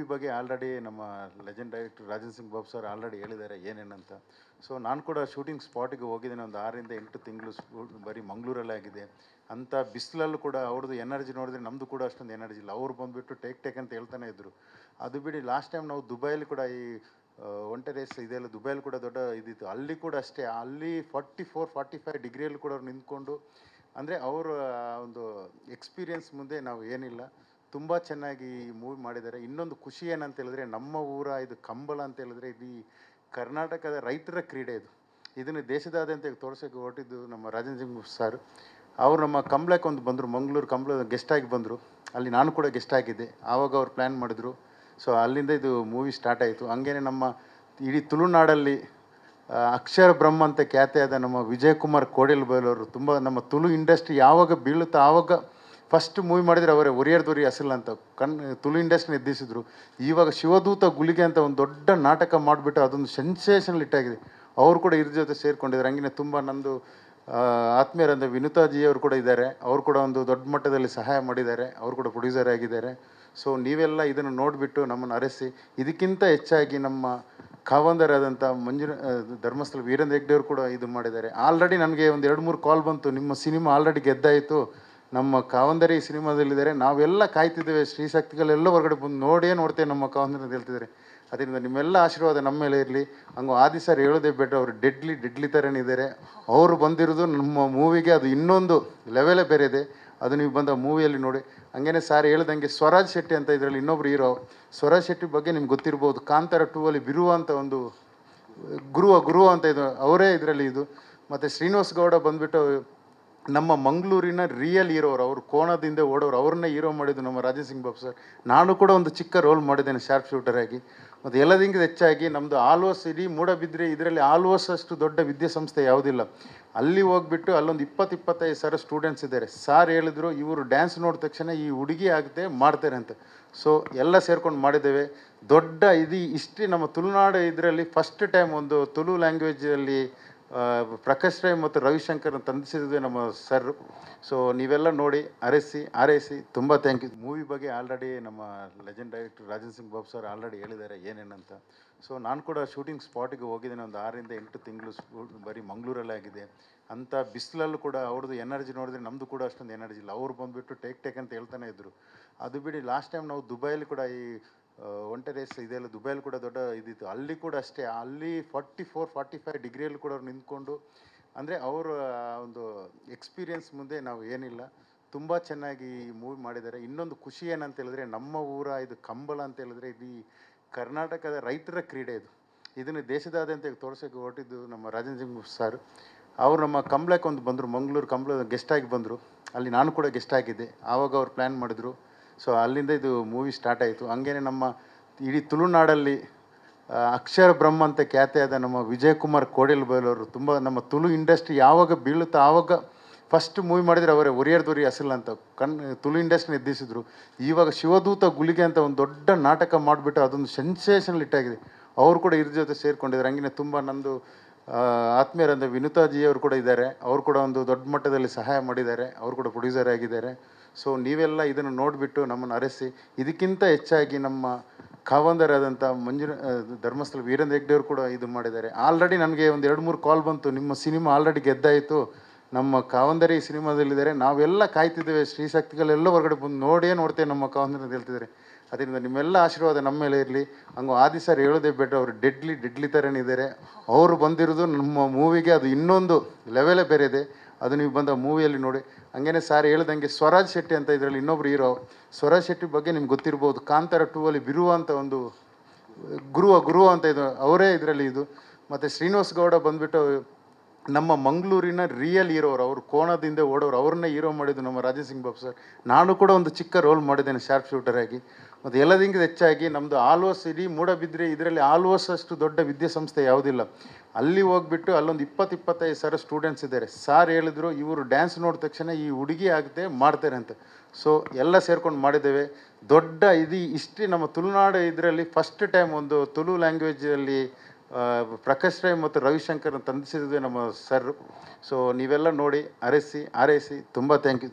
Movie ಬಗ್ಗೆ already ನಮ್ಮ legend director Rajan Singh Babu sir already ಹೇಳಿದ್ದಾರೆ ಏನೇನಂತ. ಸೊ ನಾನು ಕೂಡ ಶೂಟಿಂಗ್ ಸ್ಪಾಟಿಗೆ ಹೋಗಿದ್ದೇನೆ. ಒಂದು 6 ರಿಂದ 8 ತಿಂಗಳು ಬರೀ ಮಂಗಳೂರಲ್ಲೇ ಆಗಿದೆ. ಅಂಥ ಬಿಸಿಲಲ್ಲೂ ಕೂಡ ಅವ್ರದ್ದು ಎನರ್ಜಿ ನೋಡಿದ್ರೆ ನಮ್ಮದು ಕೂಡ ಅಷ್ಟೊಂದು ಎನರ್ಜಿ ಇಲ್ಲ. ಅವ್ರು ಬಂದುಬಿಟ್ಟು ಟೇಕ್ ಅಂತ ಹೇಳ್ತಾನೆ ಇದ್ದರು. ಅದು ಬಿಡಿ ಲಾಸ್ಟ್ ಟೈಮ್ ನಾವು ದುಬೈಯಲ್ಲಿ ಕೂಡ ಈ ಒಂಟೆ ರೇಸ್ ಇದೆಲ್ಲ ದುಬೈಯಲ್ಲಿ ಕೂಡ ದೊಡ್ಡ ಇದಿತ್ತು. ಅಲ್ಲಿ ಕೂಡ ಅಷ್ಟೇ, ಅಲ್ಲಿ 44-45 ಡಿಗ್ರಿಯಲ್ಲಿ ಕೂಡ ಅವ್ರು ನಿಂತ್ಕೊಂಡು, ಅಂದರೆ ಅವರ ಒಂದು ಎಕ್ಸ್ಪೀರಿಯನ್ಸ್ ಮುಂದೆ ನಾವು ಏನಿಲ್ಲ. ತುಂಬ ಚೆನ್ನಾಗಿ ಈ ಮೂವಿ ಮಾಡಿದ್ದಾರೆ. ಇನ್ನೊಂದು ಖುಷಿ ಏನಂತ ಹೇಳಿದ್ರೆ, ನಮ್ಮ ಊರ ಇದು ಕಂಬಳ ಅಂತ ಹೇಳಿದ್ರೆ ಇಡೀ ಕರ್ನಾಟಕದ ರೈತರ ಕ್ರೀಡೆ ಇದು. ಇದನ್ನು ದೇಶದಾದ್ಯಂತ ತೋರಿಸೋಕ್ಕೆ ಹೊರಟಿದ್ದು ನಮ್ಮ ರಾಜನ್ ಸಿಂಗ್ ಸರ್. ಅವರು ನಮ್ಮ ಕಂಬಳಕ್ಕೆ ಒಂದು ಬಂದರು, ಮಂಗಳೂರು ಕಂಬಳ ಗೆಸ್ಟಾಗಿ ಬಂದರು. ಅಲ್ಲಿ ನಾನು ಕೂಡ ಗೆಸ್ಟ್ ಆಗಿದ್ದೆ. ಆವಾಗ ಅವ್ರು ಪ್ಲ್ಯಾನ್ ಮಾಡಿದ್ರು. ಸೊ ಅಲ್ಲಿಂದ ಇದು ಮೂವಿ ಸ್ಟಾರ್ಟ್ ಆಯಿತು. ಹಂಗೇ ನಮ್ಮ ಇಡೀ ತುಳುನಾಡಲ್ಲಿ ಅಕ್ಷರ ಬ್ರಹ್ಮ ಅಂತ ಖ್ಯಾತಿಯಾದ ನಮ್ಮ ವಿಜಯ್ ಕುಮಾರ್ ಕೋಡಿಲ್ ಬೈಲವರು ತುಂಬ ನಮ್ಮ ತುಳು ಇಂಡಸ್ಟ್ರಿ ಯಾವಾಗ ಬೀಳುತ್ತಾ ಆವಾಗ ಫಸ್ಟ್ ಮೂವಿ ಮಾಡಿದರೆ ಅವರೇ ಒರಿಯರ್ ದೊರಿ ಅಸಲ್ ಅಂತ ತುಳು ಇಂಡಸ್ಟ್ರಿನ ಎದ್ದಿಸಿದ್ರು. ಇವಾಗ ಶಿವದೂತ ಗುಳಿಗೆ ಅಂತ ಒಂದು ದೊಡ್ಡ ನಾಟಕ ಮಾಡಿಬಿಟ್ಟು ಅದೊಂದು ಸೆನ್ಸೇಷನಲ್ ಹಿಟ್ಟಾಗಿದೆ. ಅವರು ಕೂಡ ಇದ್ರ ಜೊತೆ ಸೇರಿಕೊಂಡಿದ್ದಾರೆ. ಹಂಗೆ ತುಂಬ ನಂದು ಆತ್ಮೀಯರಂದ ವಿನುತಾಜಿಯವರು ಕೂಡ ಇದ್ದಾರೆ. ಅವರು ಕೂಡ ಒಂದು ದೊಡ್ಡ ಮಟ್ಟದಲ್ಲಿ ಸಹಾಯ ಮಾಡಿದ್ದಾರೆ. ಅವರು ಕೂಡ ಪ್ರೊಡ್ಯೂಸರ್ ಆಗಿದ್ದಾರೆ. ಸೊ ನೀವೆಲ್ಲ ಇದನ್ನು ನೋಡಿಬಿಟ್ಟು ನಮ್ಮನ್ನು ಅರಸಿ, ಇದಕ್ಕಿಂತ ಹೆಚ್ಚಾಗಿ ನಮ್ಮ ಕಾವಂದರಾದಂಥ ಧರ್ಮಸ್ಥಳ ವೀರೇಂದ್ರ ಹೆಗ್ಡೆ ಅವರು ಕೂಡ ಇದು ಮಾಡಿದ್ದಾರೆ. ಆಲ್ರೆಡಿ ನನಗೆ ಒಂದು 2-3 ಕಾಲ್ ಬಂತು, ನಿಮ್ಮ ಸಿನಿಮಾ ಆಲ್ರೆಡಿ ಗೆದ್ದಾಯಿತು, ನಮ್ಮ ಕಾವಂದರಿ ಸಿನಿಮಾದಲ್ಲಿದ್ದಾರೆ, ನಾವೆಲ್ಲ ಕಾಯ್ತಿದ್ದೇವೆ, ಶ್ರೀಶಕ್ತಿಗಳೆಲ್ಲ ಹೊರಗಡೆ ಬಂದು ನೋಡ್ತೇವೆ ನಮ್ಮ ಕಾವಂದರಿ ಅಂತ ಹೇಳ್ತಿದ್ದಾರೆ. ಅದರಿಂದ ನಿಮ್ಮೆಲ್ಲ ಆಶೀರ್ವಾದ ನಮ್ಮ ಮೇಲೆ ಇರಲಿ. ಹಂಗೆ ಆದಿ ಸರ್ ಹೇಳೋದೇ ಬೇಡ, ಅವರು ಡೆಡ್ಲಿ ಥರನೇ ಇದ್ದಾರೆ. ಅವರು ಬಂದಿರೋದು ನಮ್ಮ ಮೂವಿಗೆ ಅದು ಇನ್ನೊಂದು ಲೆವೆಲೇ ಬೇರೆ ಇದೆ. ಅದು ನೀವು ಬಂದ ಮೂವಿಯಲ್ಲಿ ನೋಡಿ. ಹಂಗೇ ಸಾರ್ ಹೇಳ್ದಂಗೆ ಸ್ವರಾಜ್ ಶೆಟ್ಟಿ ಅಂತ ಇದರಲ್ಲಿ ಇನ್ನೊಬ್ರು ಹೀರೋ. ಸ್ವರಾಜ್ ಶೆಟ್ಟಿ ಬಗ್ಗೆ ನಿಮ್ಗೆ ಗೊತ್ತಿರ್ಬೋದು. ಕಾಂತಾರ 2 ಅಲ್ಲಿ ಬಿರುವ ಅಂತ ಒಂದು ಗುರುವ ಅಂತ ಇದು ಅವರೇ ಇದರಲ್ಲಿ ಇದು. ಮತ್ತು ಶ್ರೀನಿವಾಸ್ ಗೌಡ ಬಂದುಬಿಟ್ಟು ನಮ್ಮ ಮಂಗಳೂರಿನ ರಿಯಲ್ ಹೀರೋ ಅವರು ಕೋಣದಿಂದ ಓಡೋರು, ಅವ್ರನ್ನೇ ಹೀರೋ ಮಾಡಿದ್ದು ನಮ್ಮ ರಾಜನ್ ಸಿಂಗ್ ಬಾಬು ಸರ್. ನಾನು ಕೂಡ ಒಂದು ಚಿಕ್ಕ ರೋಲ್ ಮಾಡಿದ್ದೇನೆ ಶಾರ್ಪ್ ಶೂಟರ್ ಆಗಿ. ಮತ್ತು ಎಲ್ಲದಕ್ಕಿಂತ ಹೆಚ್ಚಾಗಿ ನಮ್ಮದು ಆಲ್ವೋಸ್ ಇಡೀ ಮೂಡಬಿದ್ರೆ ಇದರಲ್ಲಿ ಆಲ್ವೋಸ್ ಅಷ್ಟು ದೊಡ್ಡ ವಿದ್ಯಾಸಂಸ್ಥೆ ಯಾವುದಿಲ್ಲ. ಅಲ್ಲಿ ಹೋಗ್ಬಿಟ್ಟು ಅಲ್ಲೊಂದು 20-25 ಸಾವಿರ ಸ್ಟೂಡೆಂಟ್ಸ್ ಇದ್ದಾರೆ. ಸಾರ್ ಹೇಳಿದ್ರು, ಇವರು ಡ್ಯಾನ್ಸ್ ನೋಡಿದ ತಕ್ಷಣ ಈ ಹುಡುಗಿ ಆಗುತ್ತೆ ಮಾಡ್ತಾರೆ ಅಂತ. ಸೊ ಎಲ್ಲ ಸೇರ್ಕೊಂಡು ಮಾಡಿದ್ದೇವೆ. ದೊಡ್ಡ ಇಷ್ಟು ನಮ್ಮ ತುಳುನಾಡು ಇದರಲ್ಲಿ ಫಸ್ಟ್ ಟೈಮ್ ಒಂದು ತುಳು ಲ್ಯಾಂಗ್ವೇಜಲ್ಲಿ ಪ್ರಕಾಶ್ ರೈ ಮತ್ತು ರವಿಶಂಕರ್ ತಂದಿಸಿದ್ವಿ ನಮ್ಮ ಸರ್. ಸೊ ನೀವೆಲ್ಲ ನೋಡಿ ಆರೈಸಿ ತುಂಬ ಥ್ಯಾಂಕ್ ಯು. ಮೂವಿ ಬಗ್ಗೆ ಆಲ್ರೆಡಿ ನಮ್ಮ legend director Rajan Singh Babu sir already ಹೇಳಿದ್ದಾರೆ ಏನೇನಂತ. ಸೊ ನಾನು ಕೂಡ ಶೂಟಿಂಗ್ ಸ್ಪಾಟಿಗೆ ಹೋಗಿದ್ದೇನೆ. ಒಂದು 6 ರಿಂದ 8 ತಿಂಗಳು ಬರೀ ಮಂಗಳೂರಲ್ಲೇ ಆಗಿದೆ. ಅಂಥ ಬಿಸಿಲಲ್ಲೂ ಕೂಡ ಅವ್ರದ್ದು ಎನರ್ಜಿ ನೋಡಿದ್ರೆ ನಮ್ಮದು ಕೂಡ ಅಷ್ಟೊಂದು ಎನರ್ಜಿ ಇಲ್ಲ. ಅವ್ರು ಬಂದುಬಿಟ್ಟು ಟೇಕ್ ಅಂತ ಹೇಳ್ತಾನೆ ಇದ್ದರು. ಅದು ಬಿಡಿ ಲಾಸ್ಟ್ ಟೈಮ್ ನಾವು ದುಬೈಯಲ್ಲಿ ಕೂಡ ಈ ಒಂಟೆ ರೇಸ್ ಇದೆಲ್ಲ ದುಬೈಯಲ್ಲಿ ಕೂಡ ದೊಡ್ಡ ಇದಿತ್ತು. ಅಲ್ಲಿ ಕೂಡ ಅಷ್ಟೇ, ಅಲ್ಲಿ 44-45 ಡಿಗ್ರಿಯಲ್ಲಿ ಕೂಡ ಅವ್ರು ನಿಂತ್ಕೊಂಡು, ಅಂದರೆ ಅವರ ಒಂದು ಎಕ್ಸ್ಪೀರಿಯನ್ಸ್ ಮುಂದೆ ನಾವು ಏನಿಲ್ಲ. ತುಂಬ ಚೆನ್ನಾಗಿ ಈ ಮೂವಿ ಮಾಡಿದ್ದಾರೆ. ಇನ್ನೊಂದು ಖುಷಿ ಏನಂತ ಹೇಳಿದ್ರೆ, ನಮ್ಮ ಊರ ಇದು ಕಂಬಳ ಅಂತ ಹೇಳಿದ್ರೆ ಇಡೀ ಕರ್ನಾಟಕದ ರೈತರ ಕ್ರೀಡೆ ಇದು. ಇದನ್ನು ದೇಶದಾದ್ಯಂತ ತೋರಿಸೋಕ್ಕೆ ಹೊರಟಿದ್ದು ನಮ್ಮ ರಾಜನ್ ಸಿಂಗ್ ಸರ್. ಅವರು ನಮ್ಮ ಕಂಬಳಕ್ಕೆ ಒಂದು ಬಂದರು, ಮಂಗಳೂರು ಕಂಬಳ ಗೆಸ್ಟಾಗಿ ಬಂದರು. ಅಲ್ಲಿ ನಾನು ಕೂಡ ಗೆಸ್ಟ್ ಆಗಿದ್ದೆ. ಆವಾಗ ಅವ್ರು ಪ್ಲ್ಯಾನ್ ಮಾಡಿದ್ರು. ಸೊ ಅಲ್ಲಿಂದ ಇದು ಮೂವಿ ಸ್ಟಾರ್ಟ್ ಆಯಿತು. ಹಂಗೇ ನಮ್ಮ ಇಡೀ ತುಳುನಾಡಲ್ಲಿ ಅಕ್ಷರ ಬ್ರಹ್ಮ ಅಂತ ಖ್ಯಾತಿಯಾದ ನಮ್ಮ ವಿಜಯ್ ಕುಮಾರ್ ಕೋಡಿಲ್ ಬೈಲವರು ತುಂಬ ನಮ್ಮ ತುಳು ಇಂಡಸ್ಟ್ರಿ ಯಾವಾಗ ಬೀಳುತ್ತಾ ಆವಾಗ ಫಸ್ಟ್ ಮೂವಿ ಮಾಡಿದರೆ ಅವರೇ ಒರಿಯರ್ ದೊರಿ ಅಸಲ್ ಅಂತ ತುಳು ಇಂಡಸ್ಟ್ರಿನ ಎದ್ದಿಸಿದ್ರು. ಇವಾಗ ಶಿವದೂತ ಗುಳಿಗೆ ಅಂತ ಒಂದು ದೊಡ್ಡ ನಾಟಕ ಮಾಡಿಬಿಟ್ಟು ಅದೊಂದು ಸೆನ್ಸೇಷನಲ್ ಹಿಟ್ಟಾಗಿದೆ. ಅವರು ಕೂಡ ಇದ್ರ ಜೊತೆ ಸೇರಿಕೊಂಡಿದ್ದಾರೆ. ಹಂಗೆ ತುಂಬ ನಂದು ಆತ್ಮೀಯರಂದ ವಿನುತಾಜಿಯವರು ಕೂಡ ಇದ್ದಾರೆ. ಅವರು ಕೂಡ ಒಂದು ದೊಡ್ಡ ಮಟ್ಟದಲ್ಲಿ ಸಹಾಯ ಮಾಡಿದ್ದಾರೆ. ಅವರು ಕೂಡ ಪ್ರೊಡ್ಯೂಸರ್ ಆಗಿದ್ದಾರೆ. ಸೊ ನೀವೆಲ್ಲ ಇದನ್ನು ನೋಡಿಬಿಟ್ಟು ನಮ್ಮನ್ನು ಅರಸಿ, ಇದಕ್ಕಿಂತ ಹೆಚ್ಚಾಗಿ ನಮ್ಮ ಕಾವಂದರಾದಂಥ ಧರ್ಮಸ್ಥಳ ವೀರೇಂದ್ರ ಹೆಗ್ಡೆ ಅವರು ಕೂಡ ಇದು ಮಾಡಿದ್ದಾರೆ. ಆಲ್ರೆಡಿ ನನಗೆ ಒಂದು 2-3 ಕಾಲ್ ಬಂತು, ನಿಮ್ಮ ಸಿನಿಮಾ ಆಲ್ರೆಡಿ ಗೆದ್ದಾಯಿತು, ನಮ್ಮ ಕಾವಂದರಿ ಸಿನಿಮಾದಲ್ಲಿದ್ದಾರೆ, ನಾವೆಲ್ಲ ಕಾಯ್ತಿದ್ದೇವೆ, ಶ್ರೀಶಕ್ತಿಗಳೆಲ್ಲ ಹೊರಗಡೆ ಬಂದು ನೋಡ್ತೇವೆ ನಮ್ಮ ಕಾವಂದರಿ ಅಂತ ಹೇಳ್ತಿದ್ದಾರೆ. ಅದರಿಂದ ನಿಮ್ಮೆಲ್ಲ ಆಶೀರ್ವಾದ ನಮ್ಮ ಮೇಲೆ ಇರಲಿ. ಹಂಗೆ ಆದಿ ಸರ್ ಹೇಳೋದೇ ಬೇಡ, ಅವರು ಡೆಡ್ಲಿ ಥರನೇ ಇದ್ದಾರೆ. ಅವರು ಬಂದಿರೋದು ನಮ್ಮ ಮೂವಿಗೆ ಅದು ಇನ್ನೊಂದು ಲೆವೆಲೇ ಬೇರೆ ಇದೆ. ಅದು ನೀವು ಬಂದ ಮೂವಿಯಲ್ಲಿ ನೋಡಿ. ಹಂಗೇ ಸಾರ್ ಹೇಳ್ದಂಗೆ ಸ್ವರಾಜ್ ಶೆಟ್ಟಿ ಅಂತ ಇದರಲ್ಲಿ ಇನ್ನೊಬ್ರು ಹೀರೋ. ಸ್ವರಾಜ್ ಶೆಟ್ಟಿ ಬಗ್ಗೆ ನಿಮ್ಗೆ ಗೊತ್ತಿರ್ಬೋದು. ಕಾಂತಾರ 2 ಅಲ್ಲಿ ಬಿರುವ ಅಂತ ಒಂದು ಗುರುವ ಅಂತ ಇದು ಅವರೇ ಇದರಲ್ಲಿ ಇದು. ಮತ್ತು ಶ್ರೀನಿವಾಸ್ ಗೌಡ ಬಂದುಬಿಟ್ಟು ನಮ್ಮ ಮಂಗಳೂರಿನ ರಿಯಲ್ ಹೀರೋ ಅವರು ಕೋಣದಿಂದ ಓಡೋರು, ಅವ್ರನ್ನೇ ಹೀರೋ ಮಾಡಿದ್ದು ನಮ್ಮ ರಾಜನ್ ಸಿಂಗ್ ಬಾಬು ಸರ್. ನಾನು ಕೂಡ ಒಂದು ಚಿಕ್ಕ ರೋಲ್ ಮಾಡಿದ್ದೇನೆ ಶಾರ್ಪ್ ಶೂಟರ್ ಆಗಿ. ಮತ್ತು ಎಲ್ಲದಕ್ಕಿಂತ ಹೆಚ್ಚಾಗಿ ನಮ್ಮದು ಆಲ್ವೋಸ್ ಇಡೀ ಮೂಡಬಿದ್ರೆ ಇದರಲ್ಲಿ ಆಲ್ವೋಸ್ ಅಷ್ಟು ದೊಡ್ಡ ವಿದ್ಯಾಸಂಸ್ಥೆ ಯಾವುದಿಲ್ಲ. ಅಲ್ಲಿ ಹೋಗ್ಬಿಟ್ಟು ಅಲ್ಲೊಂದು 20-25 ಸಾವಿರ ಸ್ಟೂಡೆಂಟ್ಸ್ ಇದ್ದಾರೆ. ಸಾರ್ ಹೇಳಿದ್ರು, ಇವರು ಡ್ಯಾನ್ಸ್ ನೋಡಿದ ತಕ್ಷಣ ಈ ಹುಡುಗಿ ಆಗುತ್ತೆ ಮಾಡ್ತಾರೆ ಅಂತ. ಸೊ ಎಲ್ಲ ಸೇರ್ಕೊಂಡು ಮಾಡಿದ್ದೇವೆ. ದೊಡ್ಡ ಇಷ್ಟು ನಮ್ಮ ತುಳುನಾಡು ಇದರಲ್ಲಿ ಫಸ್ಟ್ ಟೈಮ್ ಒಂದು ತುಳು ಲ್ಯಾಂಗ್ವೇಜಲ್ಲಿ ಪ್ರಕಾಶ್ ರೈ ಮತ್ತು ರವಿಶಂಕರ್ ತಂದಿಸಿದ್ವಿ ನಮ್ಮ ಸರ್. ಸೊ ನೀವೆಲ್ಲ ನೋಡಿ ಆರೈಸಿ ತುಂಬ ಥ್ಯಾಂಕ್ ಯು.